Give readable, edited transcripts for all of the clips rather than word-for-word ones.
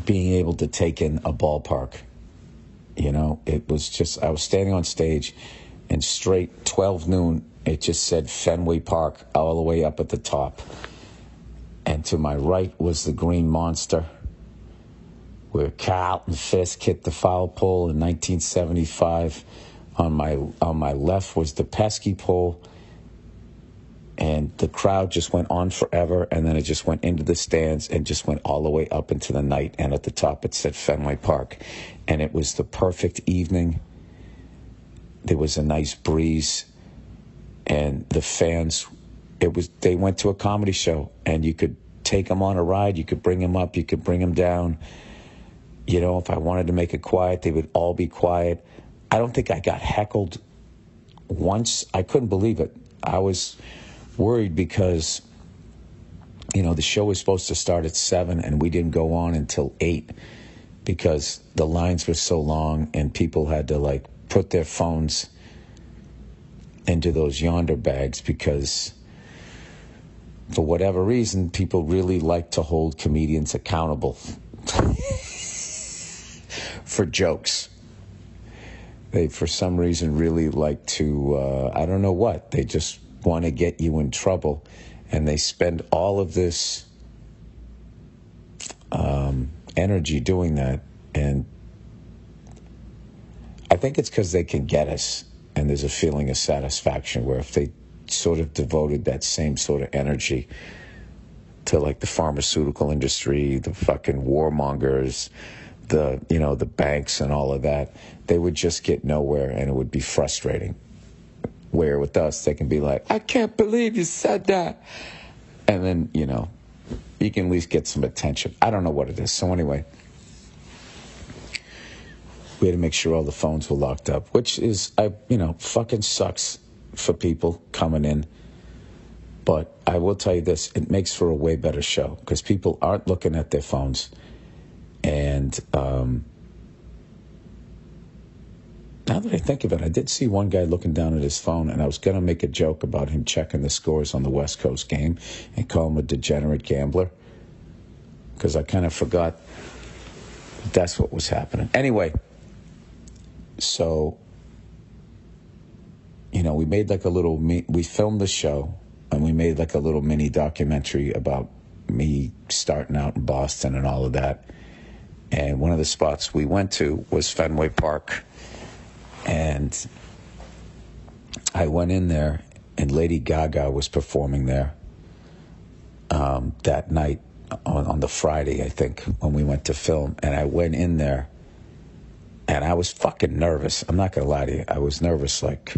being able to take in a ballpark. You know, it was just, I was standing on stage and straight 12 noon, it just said Fenway Park all the way up at the top. And to my right was the Green Monster, where Carlton Fisk hit the foul pole in 1975. On my left was the pesky pole, and the crowd just went on forever, and then it just went into the stands and just went all the way up into the night, and at the top it said Fenway Park. And it was the perfect evening. There was a nice breeze, and the fans, they went to a comedy show, and you could take them on a ride, you could bring them up, you could bring them down. You know, if I wanted to make it quiet, they would all be quiet. I don't think I got heckled once. I couldn't believe it. I was worried because, you know, the show was supposed to start at 7 and we didn't go on until 8 because the lines were so long and people had to like put their phones into those yonder bags because for whatever reason, people really like to hold comedians accountable for jokes. They, for some reason, really like to, I don't know what, they just want to get you in trouble. And they spend all of this energy doing that. And I think it's because they can get us. And there's a feeling of satisfaction where if they sort of devoted that same sort of energy to like the pharmaceutical industry, the fucking warmongers, the, you know, the banks and all of that, they would just get nowhere and it would be frustrating. Where with us, they can be like, I can't believe you said that. And then, you know, you can at least get some attention. I don't know what it is. So anyway, we had to make sure all the phones were locked up, which is, you know, fucking sucks for people coming in. But I will tell you this, it makes for a way better show because people aren't looking at their phones. And now that I think of it, I did see one guy looking down at his phone, and I was going to make a joke about him checking the scores on the West Coast game and call him a degenerate gambler because I kind of forgot that's what was happening. Anyway, so, you know, we made like a little, we filmed the show, and we made like a little mini documentary about me starting out in Boston and all of that. And one of the spots we went to was Fenway Park. And I went in there, and Lady Gaga was performing there that night on the Friday, I think, when we went to film. And I went in there, and I was fucking nervous. I'm not going to lie to you. I was nervous, like,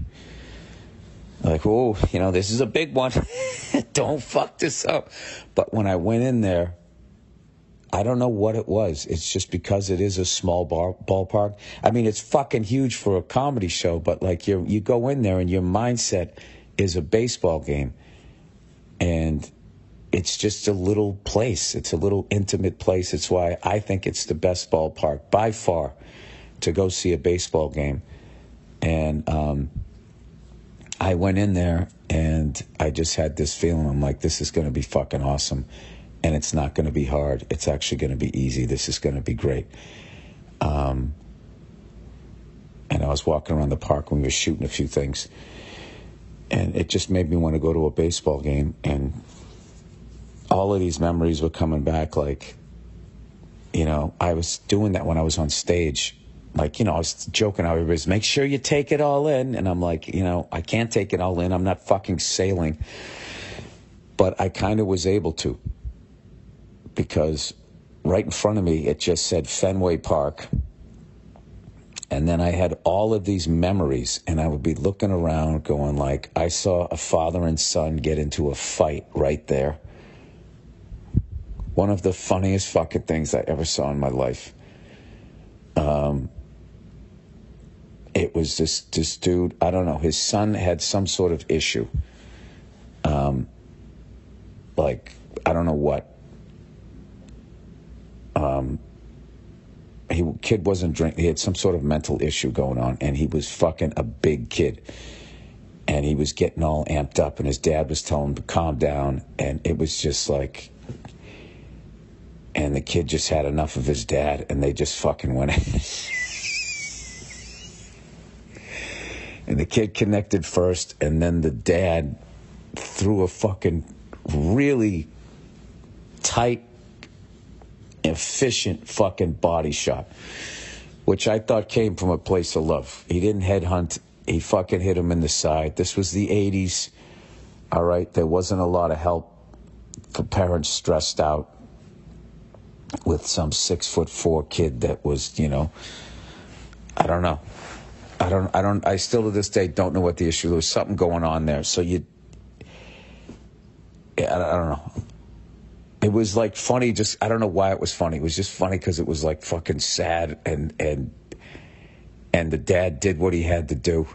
oh, you know, this is a big one. Don't fuck this up. But when I went in there, I don't know what it was. It's just because it is a small ballpark. I mean, it's fucking huge for a comedy show, but like you go in there and your mindset is a baseball game. And it's just a little place. It's a little intimate place. It's why I think it's the best ballpark by far to go see a baseball game. And I went in there and I just had this feeling. I'm like, this is going to be fucking awesome. And it's not going to be hard. It's actually going to be easy. This is going to be great. And I was walking around the park when we were shooting a few things. And it just made me want to go to a baseball game. And all of these memories were coming back. Like, you know, I was doing that when I was on stage. Like, you know, I was joking. Everybody's, make sure you take it all in. And I'm like, you know, I can't take it all in. I'm not fucking sailing. But I kind of was able to. Because right in front of me, it just said Fenway Park. And then I had all of these memories, and I would be looking around going like, I saw a father and son get into a fight right there. One of the funniest fucking things I ever saw in my life. It was this dude, I don't know, his son had some sort of issue. Like, I don't know what. Kid wasn't drinking. He had some sort of mental issue going on, and he was fucking a big kid. And he was getting all amped up, and his dad was telling him to calm down. And it was just like, and the kid just had enough of his dad, and they just fucking went and the kid connected first, and then the dad threw a fucking really tight, efficient fucking body shot, which I thought came from a place of love. He didn't headhunt. He fucking hit him in the side. This was the 80s. All right, there wasn't a lot of help for parents stressed out with some 6'4" kid that was, you know, I don't know. I still to this day don't know what the issue was. There was something going on there. So I don't know. It was like funny, just, I don't know why it was funny. It was just funny because it was like fucking sad, and the dad did what he had to do.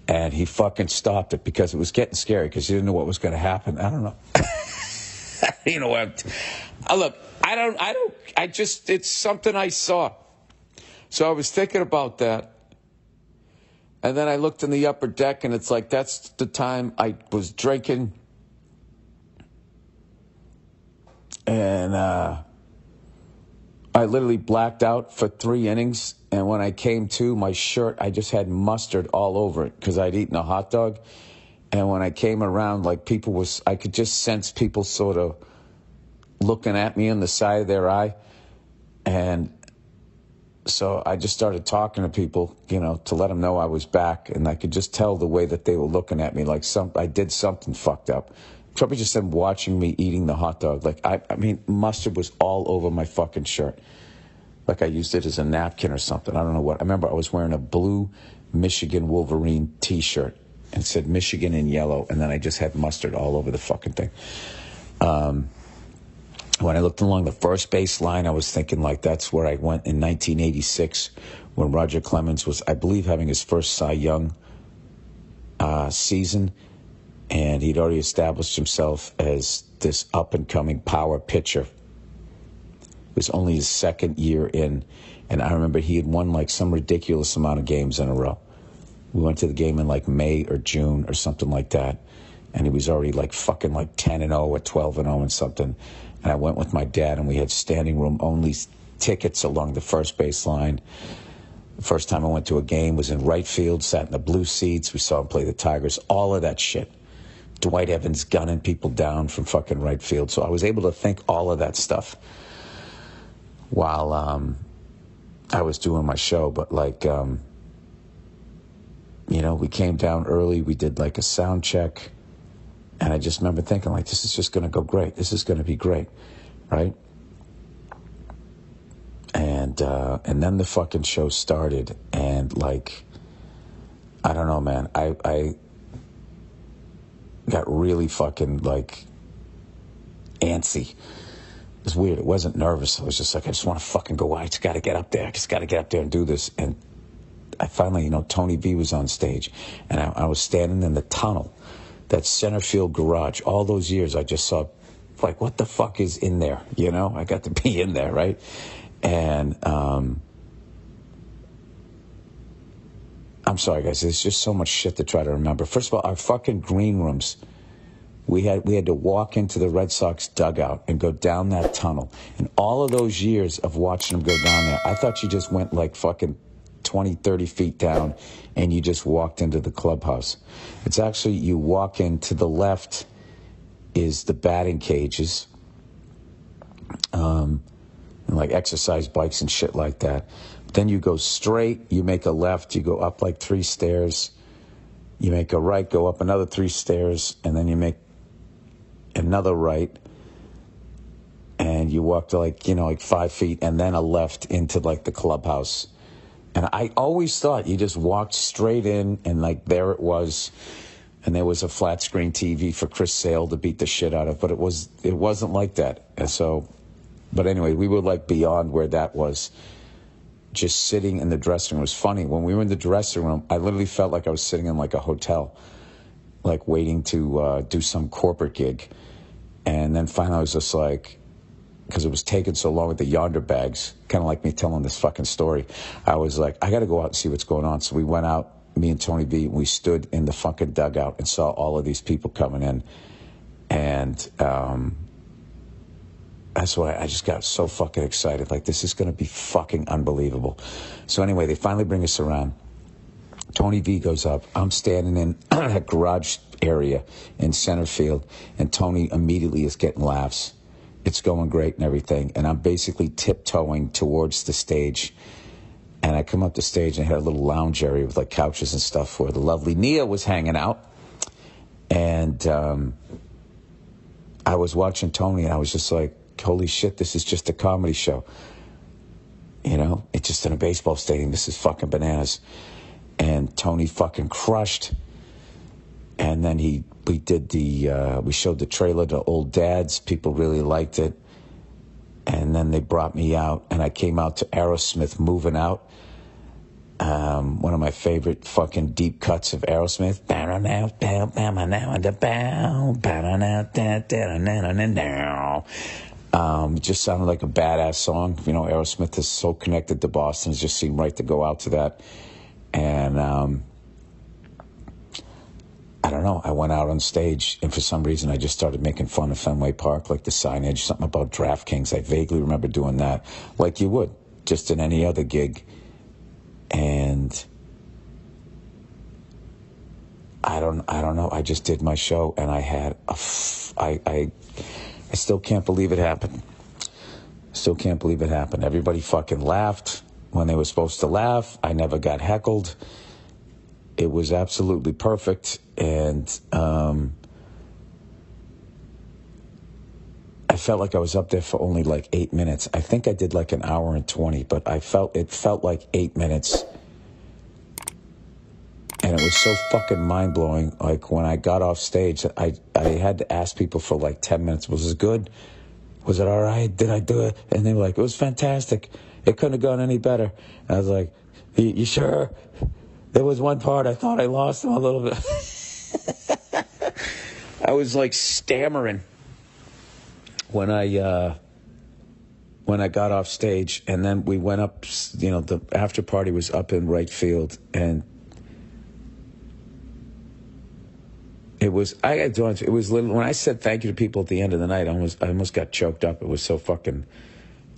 And he fucking stopped it because it was getting scary because he didn't know what was going to happen. I don't know. You know what? Look, it's something I saw. So I was thinking about that. And then I looked in the upper deck, and it's like, that's the time I was drinking. And I literally blacked out for 3 innings. And when I came to, my shirt, I just had mustard all over it because I'd eaten a hot dog. And when I came around, like, I could just sense people sort of looking at me on the side of their eye. And so I just started talking to people, you know, to let them know I was back. And I could just tell the way that they were looking at me, like I did something fucked up. Probably just them watching me eating the hot dog. Like, I mean, mustard was all over my fucking shirt. Like I used it as a napkin or something. I don't know what. I remember I was wearing a blue Michigan Wolverine T-shirt and it said Michigan in yellow. And then I just had mustard all over the fucking thing. When I looked along the first base line, I was thinking like that's where I went in 1986 when Roger Clemens was, I believe, having his first Cy Young season. And he'd already established himself as this up-and-coming power pitcher. It was only his second year in. And I remember he had won like some ridiculous amount of games in a row. We went to the game in like May or June or something like that. And he was already like fucking like 10-0 or 12-0 and something. And I went with my dad, and we had standing room only tickets along the first base line. The first time I went to a game was in right field, sat in the blue seats. We saw him play the Tigers, all of that shit. Dwight Evans gunning people down from fucking right field. So I was able to think all of that stuff while I was doing my show. But like, you know, we came down early. We did like a sound check. And I just remember thinking, like, this is just going to go great. This is going to be great, right? And then the fucking show started, and like, I don't know, man. I got really fucking like antsy. It was weird. It wasn't nervous. I was just like, I just want to fucking go. I just got to get up there. I just got to get up there and do this. And I finally, you know, Tony V was on stage, and I was standing in the tunnel. That center field garage, all those years, I just saw, like, what the fuck is in there? You know, I got to be in there, right? And I'm sorry, guys. There's just so much shit to try to remember. First of all, our fucking green rooms, we had to walk into the Red Sox dugout and go down that tunnel. And all of those years of watching them go down there, I thought you just went like fucking 20, 30 feet down, and you just walked into the clubhouse. It's actually, you walk in, to the left is the batting cages, and like exercise bikes and shit like that. Then you go straight, you make a left, you go up like 3 stairs, you make a right, go up another 3 stairs, and then you make another right, and you walk to like, you know, like 5 feet, and then a left into like the clubhouse. And I always thought you just walked straight in, and like there it was, and there was a flat screen TV for Chris Sale to beat the shit out of, but it wasn't like that. And so, but anyway, we were like beyond where that was. Just sitting in the dressing room. It was funny. When we were in the dressing room, I literally felt like I was sitting in like a hotel, like waiting to do some corporate gig. And then finally I was just like, because it was taking so long with the Yonder bags, kind of like me telling this fucking story, I was like, I got to go out and see what's going on. So we went out, me and Tony B, and we stood in the fucking dugout and saw all of these people coming in. And That's why I just got so fucking excited. Like, this is going to be fucking unbelievable. So anyway, they finally bring us around. Tony V goes up. I'm standing in a garage area in center field, and Tony immediately is getting laughs. It's going great and everything. And I'm basically tiptoeing towards the stage. And I come up the stage and I had a little lounge area with like couches and stuff where the lovely Nia was hanging out. And I was watching Tony and I was just like, holy shit, this is just a comedy show. You know, it's just in a baseball stadium. This is fucking bananas. And Tony fucking crushed. And then we showed the trailer to Old Dads. People really liked it. And then they brought me out, and I came out to Aerosmith, Moving Out. One of my favorite fucking deep cuts of Aerosmith. It just sounded like a badass song. You know, Aerosmith is so connected to Boston. It just seemed right to go out to that. And I don't know. I went out on stage, and for some reason, I just started making fun of Fenway Park, like the signage, something about DraftKings. I vaguely remember doing that, like you would, just in any other gig. And I don't know. I just did my show, and I had I still can't believe it happened. Still can't believe it happened. Everybody fucking laughed when they were supposed to laugh. I never got heckled. It was absolutely perfect. And I felt like I was up there for only like 8 minutes. I think I did like an hour and 20, but it felt like 8 minutes. And it was so fucking mind-blowing. Like, when I got off stage, I had to ask people for like 10 minutes. Was it good? Was it all right? Did I do it? And they were like, it was fantastic. It couldn't have gone any better. And I was like, you sure? There was one part I thought I lost him a little bit. I was like stammering when I got off stage. And then we went up, you know, the after party was up in right field, and it was, I got to be honest, it was little, when I said thank you to people at the end of the night, I almost got choked up. It was so fucking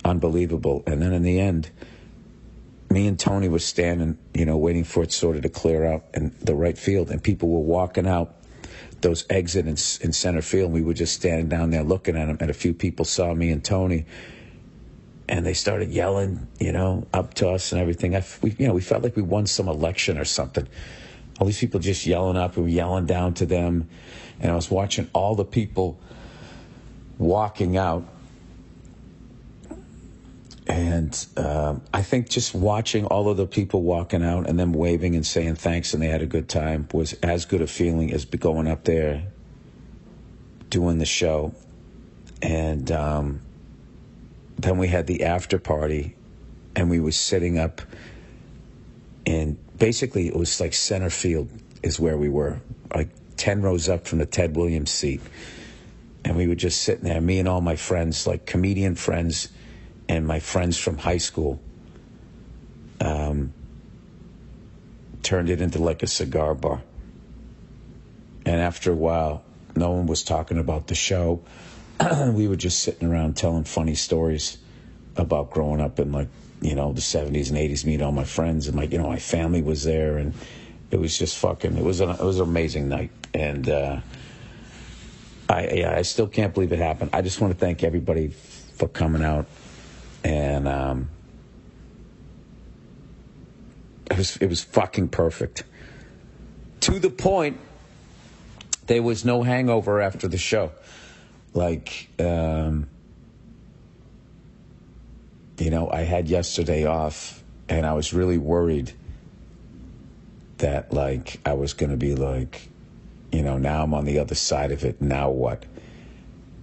unbelievable. And then in the end, me and Tony were standing, you know, waiting for it sort of to clear out in the right field, and people were walking out those exits in center field, and we were just standing down there looking at them, and a few people saw me and Tony, and they started yelling, you know, up to us and everything. We felt like we won some election or something. All these people just yelling up, we were yelling down to them, and I was watching all the people walking out. And I think just watching all of the people walking out and them waving and saying thanks and they had a good time was as good a feeling as going up there doing the show. And then we had the after party, and we were sitting up in, basically it was like center field is where we were, like 10 rows up from the Ted Williams seat. And we were just sitting there, me and all my friends, like comedian friends, and my friends from high school, turned it into like a cigar bar. And after a while, no one was talking about the show. We were just sitting around telling funny stories about growing up in, like, you know, the 70s and 80s, meeting all my friends, and, like, you know, my family was there, and it was just fucking, it was an amazing night. And I still can't believe it happened. I just want to thank everybody for coming out. And it was fucking perfect. To the point, there was no hangover after the show. Like, you know, I had yesterday off, and I was really worried that, like, I was going to be like, you know, now I'm on the other side of it. Now what?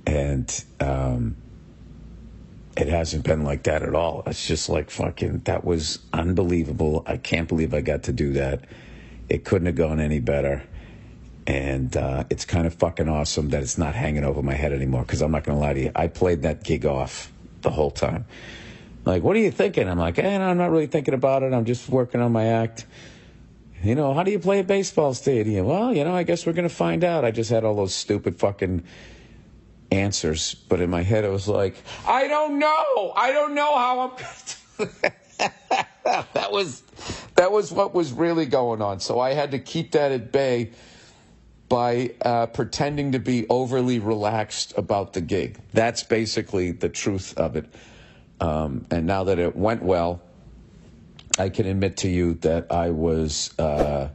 And it hasn't been like that at all. It's just like fucking, that was unbelievable. I can't believe I got to do that. It couldn't have gone any better. And it's kind of fucking awesome that it's not hanging over my head anymore, because I'm not going to lie to you. I played that gig off the whole time. Like, what are you thinking? I'm like, no, I'm not really thinking about it. I'm just working on my act. You know, how do you play a baseball stadium? Well, you know, I guess we're going to find out. I just had all those stupid fucking answers, but in my head I was like, I don't know how I'm that was what was really going on. So I had to keep that at bay by pretending to be overly relaxed about the gig. That's basically the truth of it. And now that it went well, I can admit to you that I was, I've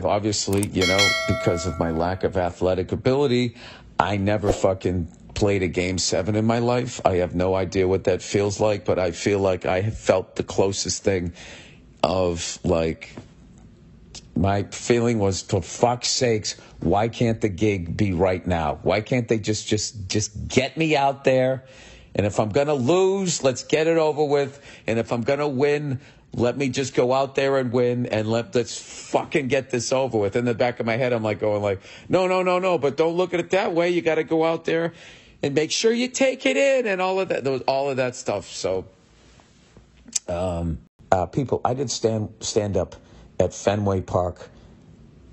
obviously, because of my lack of athletic ability, I never fucking played a Game 7 in my life. I have no idea what that feels like, but I feel like I have felt the closest thing of, like, my feeling was, for fuck's sakes, why can't the gig be right now? Why can't they just get me out there? And if I'm going to lose, let's get it over with. And if I'm going to win, let me just go out there and win, and let's fucking get this over with. In the back of my head, I'm like going like, no, but don't look at it that way. You got to go out there and make sure you take it in and all of that. There was all of that stuff. So, people, I did stand up at Fenway Park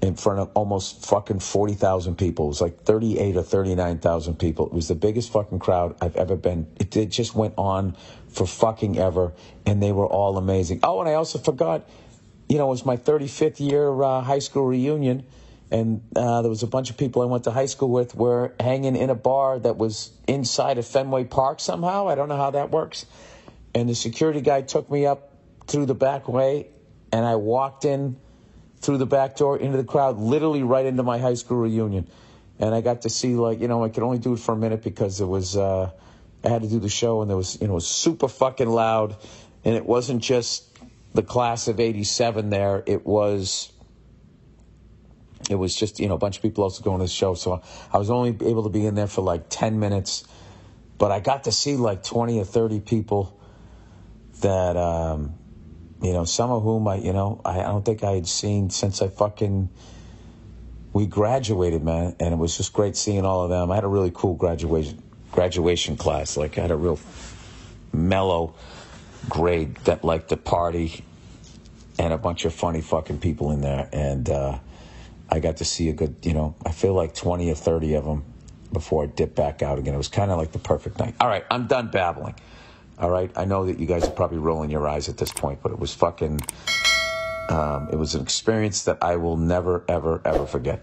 in front of almost fucking 40,000 people. It was like 38 or 39,000 people. It was the biggest fucking crowd I've ever been. It just went on for fucking ever, and they were all amazing. Oh, and I also forgot, it was my 35th year high school reunion, and there was a bunch of people I went to high school with were hanging in a bar that was inside of Fenway Park somehow. I don't know how that works. And the security guy took me up through the back way, and I walked in through the back door into the crowd, literally right into my high school reunion. And I got to see, I could only do it for a minute because it was, I had to do the show, and there was, it was super fucking loud. And it wasn't just the class of 87 there. It was just, a bunch of people also going to the show. So I was only able to be in there for like 10 minutes, but I got to see like 20 or 30 people that, some of whom I don't think I had seen since we graduated, man. And it was just great seeing all of them. I had a really cool graduation class. Like, I had a real mellow grade that liked to party, and a bunch of funny fucking people in there. And I got to see a good, I feel like 20 or 30 of them before I dipped back out again. It was kind of like the perfect night. All right, I'm done babbling. All right, I know that you guys are probably rolling your eyes at this point, but it was fucking, it was an experience that I will never, ever, ever forget.